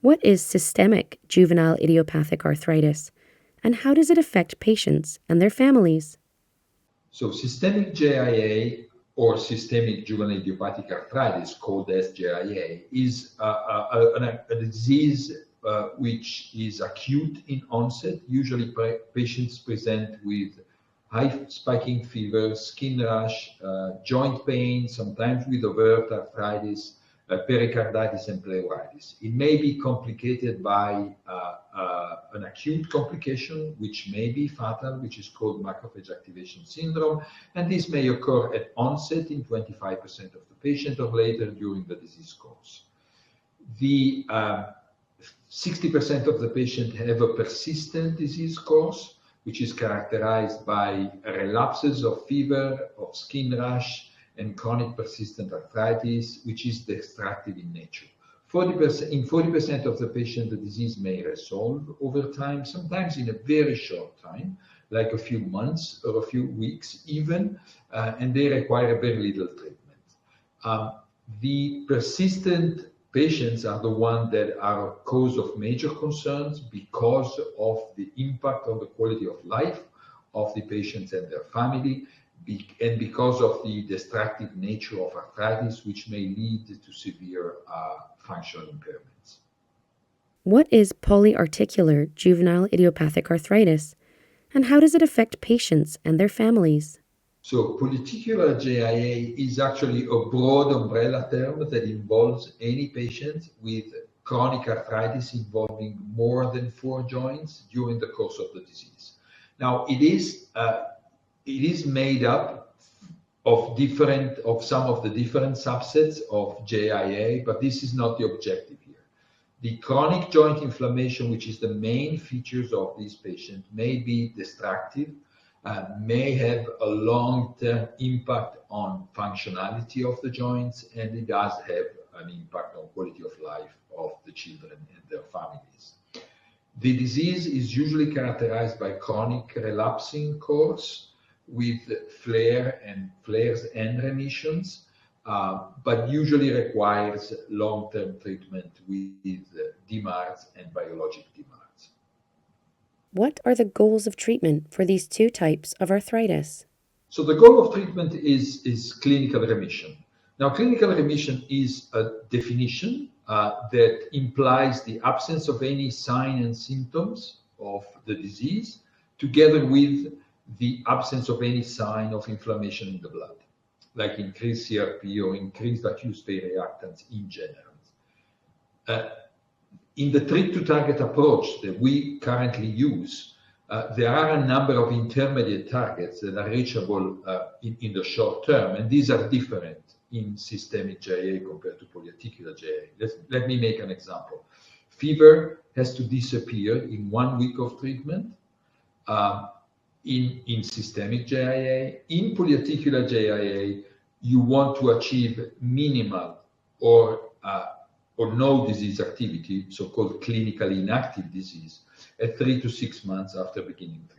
What is systemic juvenile idiopathic arthritis, and how does it affect patients and their families? So systemic JIA, or systemic juvenile idiopathic arthritis, called SJIA, is a disease which is acute in onset. Usually patients present with high spiking fever, skin rash, joint pain, sometimes with overt arthritis, pericarditis, and pleuritis. It may be complicated by an acute complication, which may be fatal, which is called macrophage activation syndrome, and this may occur at onset in 25% of the patient or later during the disease course. The 60% of the patient have a persistent disease course, which is characterized by relapses of fever, of skin rash, and chronic persistent arthritis, which is destructive in nature. In 40% of the patient, the disease may resolve over time, sometimes in a very short time, like a few months or a few weeks even, and they require very little treatment. The persistent patients are the ones that are a cause of major concerns because of the impact on the quality of life of the patients and their family, and because of the destructive nature of arthritis, which may lead to severe functional impairments. What is polyarticular juvenile idiopathic arthritis, and how does it affect patients and their families? So polyarticular JIA is actually a broad umbrella term that involves any patient with chronic arthritis involving more than 4 joints during the course of the disease. Now, it is made up of some of the different subsets of JIA, but this is not the objective here. The chronic joint inflammation, which is the main features of this patient, may be destructive, may have a long-term impact on functionality of the joints, and it does have an impact on quality of life of the children and their families. The disease is usually characterized by chronic relapsing course with flares and remissions, but usually requires long-term treatment with DMARDs and biologic DMARDs. What are the goals of treatment for these 2 types of arthritis? So the goal of treatment is clinical remission. Now, clinical remission is a definition that implies the absence of any sign and symptoms of the disease, together with the absence of any sign of inflammation in the blood, like increased CRP or increased acute phase reactants in general. In the treat-to-target approach that we currently use, there are a number of intermediate targets that are reachable in the short term, and these are different in systemic JIA compared to polyarticular JIA. Let me make an example. Fever has to disappear in 1 week of treatment in systemic JIA. In polyarticular JIA, you want to achieve minimal or no disease activity, so-called clinically inactive disease, at 3 to 6 months after beginning treatment.